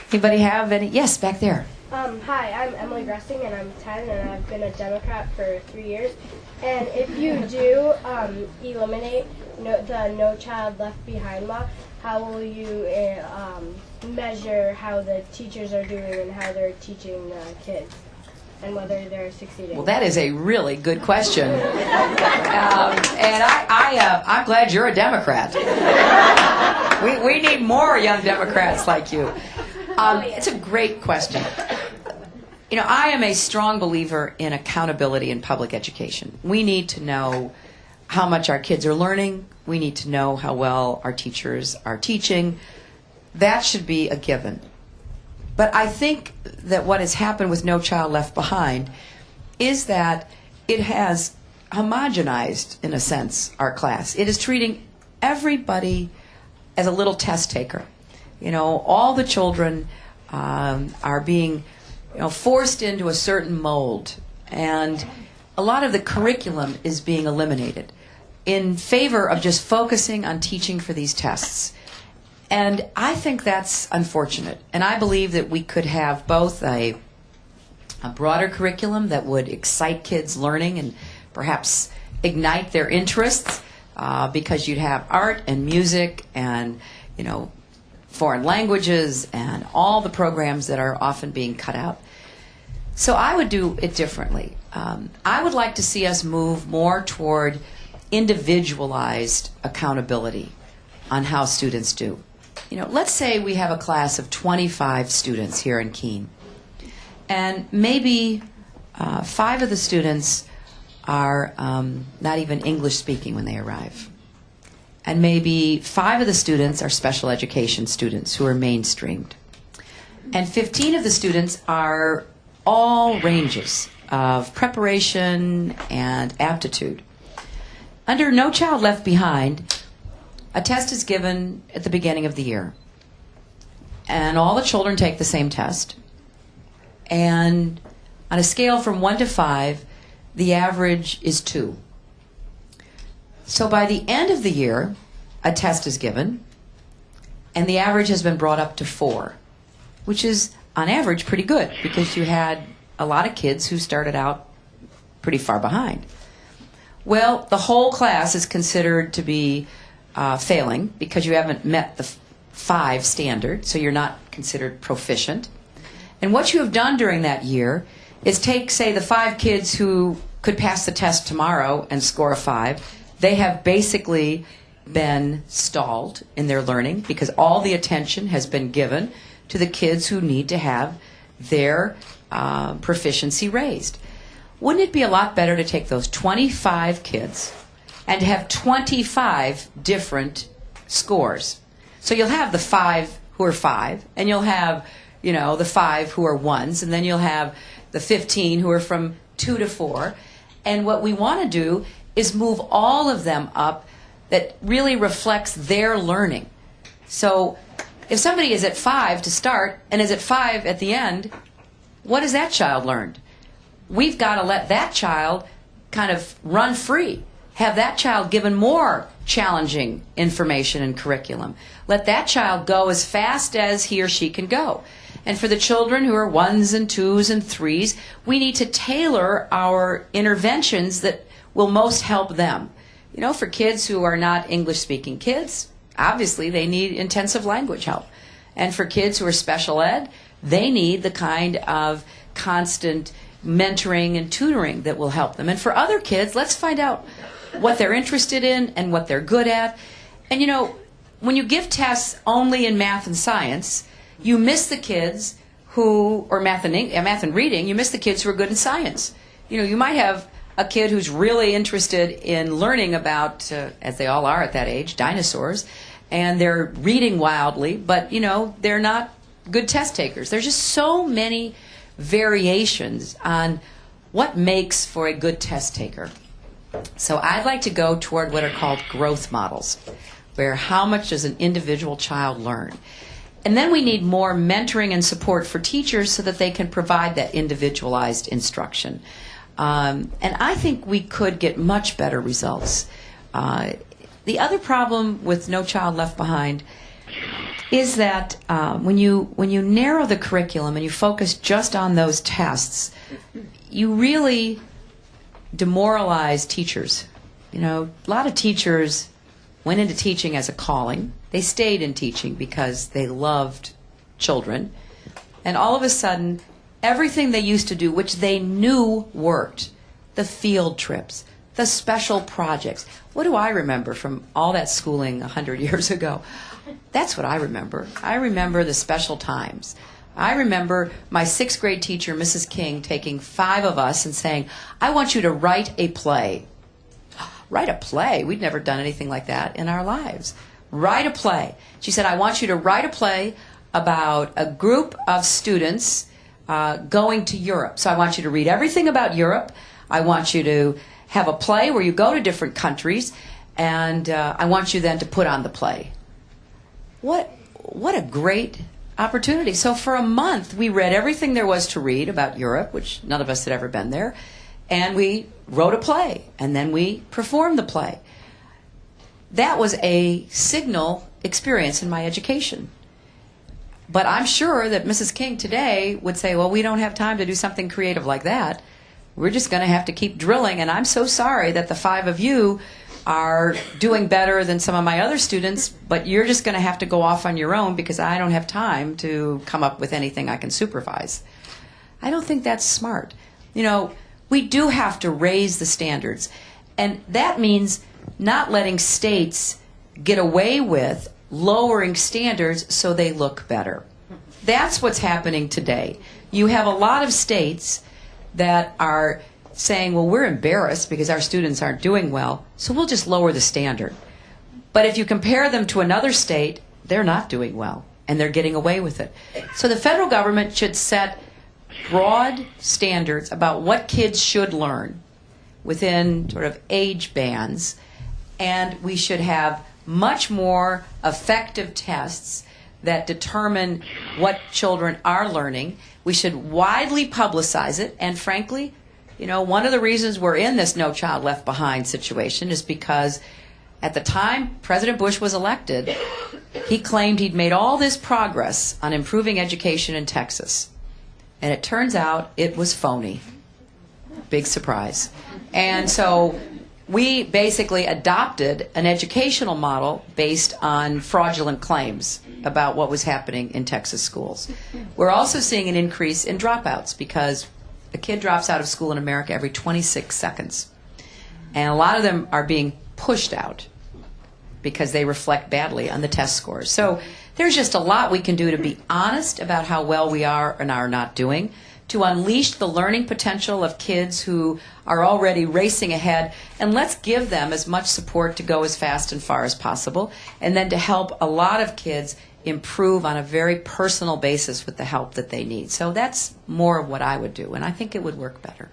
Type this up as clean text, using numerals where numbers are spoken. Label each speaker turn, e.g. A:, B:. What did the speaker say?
A: Anybody have any? Yes, back there.
B: Hi, I'm Emily Gressing, and I'm 10, and I've been a Democrat for 3 years. And if you do eliminate the No Child Left Behind law, how will you measure how the teachers are doing and how they're teaching the kids, and whether they're succeeding?
A: Well, that is a really good question. And I'm glad you're a Democrat. We need more young Democrats like you. It's a great question. I am a strong believer in accountability in public education. We need to know how much our kids are learning. We need to know how well our teachers are teaching. That should be a given. But I think that what has happened with No Child Left Behind is that it has homogenized, in a sense, our class. It is treating everybody as a little test taker. All the children are being forced into a certain mold, and a lot of the curriculum is being eliminated in favor of just focusing on teaching for these tests. And I think that's unfortunate. And I believe that we could have both a broader curriculum that would excite kids' learning and perhaps ignite their interests, because you'd have art and music and, foreign languages and all the programs that are often being cut out. So I would do it differently. I would like to see us move more toward individualized accountability on how students do. Let's say we have a class of 25 students here in Keene, and maybe 5 of the students are not even English speaking when they arrive. And maybe 5 of the students are special education students who are mainstreamed. And 15 of the students are all ranges of preparation and aptitude. Under No Child Left Behind, a test is given at the beginning of the year. And all the children take the same test. And on a scale from 1 to 5, the average is 2. So by the end of the year, a test is given, and the average has been brought up to 4, which is, on average, pretty good, because you had a lot of kids who started out pretty far behind. Well, the whole class is considered to be failing because you haven't met the 5 standard, so you're not considered proficient. And what you have done during that year is take, say, the 5 kids who could pass the test tomorrow and score a 5. They have basically been stalled in their learning because all the attention has been given to the kids who need to have their proficiency raised. Wouldn't it be a lot better to take those 25 kids and to have 25 different scores? So you'll have the 5 who are 5, and you'll have, the 5 who are 1s, and then you'll have the 15 who are from 2 to 4. And what we want to do is move all of them up that really reflects their learning. So if somebody is at 5 to start and is at 5 at the end, what has that child learned? We've got to let that child kind of run free. Have that child given more challenging information and curriculum. Let that child go as fast as he or she can go. And for the children who are 1s and 2s and 3s, we need to tailor our interventions that will most help them. For kids who are not English-speaking kids, obviously they need intensive language help. And for kids who are special ed, they need the kind of constant mentoring and tutoring that will help them. And for other kids, let's find out what they're interested in and what they're good at. And when you give tests only in math and science, you miss the kids who, or math and reading, you miss the kids who are good in science. You might have a kid who's really interested in learning about, as they all are at that age, dinosaurs, and they're reading wildly, but, they're not good test takers. There's just so many variations on what makes for a good test taker. So I'd like to go toward what are called growth models, where how much does an individual child learn? And then we need more mentoring and support for teachers so that they can provide that individualized instruction. And I think we could get much better results. The other problem with No Child Left Behind is that when you narrow the curriculum and you focus just on those tests, you really demoralize teachers. You know, a lot of teachers went into teaching as a calling. They stayed in teaching because they loved children. And all of a sudden, everything they used to do, which they knew worked, the field trips, the special projects. What do I remember from all that schooling 100 years ago? That's what I remember. I remember the special times. I remember my 6th grade teacher, Mrs. King, taking 5 of us and saying, I want you to write a play. Write a play? We'd never done anything like that in our lives. Write a play. She said, I want you to write a play about a group of students going to Europe. So I want you to read everything about Europe. I want you to have a play where you go to different countries, and I want you then to put on the play. What a great opportunity. So for a month, we read everything there was to read about Europe, which none of us had ever been there, and we wrote a play, and then we performed the play. That was a signal experience in my education. But I'm sure that Mrs. King today would say, well, we don't have time to do something creative like that. We're just going to have to keep drilling, and I'm so sorry that the 5 of you are doing better than some of my other students, but you're just going to have to go off on your own because I don't have time to come up with anything I can supervise. I don't think that's smart. You know, we do have to raise the standards, and that means not letting states get away with lowering standards so they look better. That's what's happening today. You have a lot of states that are saying, well, we're embarrassed because our students aren't doing well, so we'll just lower the standard. But if you compare them to another state, they're not doing well, and they're getting away with it. So the federal government should set broad standards about what kids should learn within sort of age bands, and we should have much more effective tests that determine what children are learning. We should widely publicize it, and frankly, you know, one of the reasons we're in this No Child Left Behind situation is because at the time President Bush was elected, he claimed he'd made all this progress on improving education in Texas. And it turns out it was phony. Big surprise. And so we basically adopted an educational model based on fraudulent claims about what was happening in Texas schools. We're also seeing an increase in dropouts because a kid drops out of school in America every 26 seconds. And a lot of them are being pushed out because they reflect badly on the test scores. So there's just a lot we can do to be honest about how well we are and are not doing, to unleash the learning potential of kids who are already racing ahead, and let's give them as much support to go as fast and far as possible, and then to help a lot of kids improve on a very personal basis with the help that they need. So that's more of what I would do, and I think it would work better.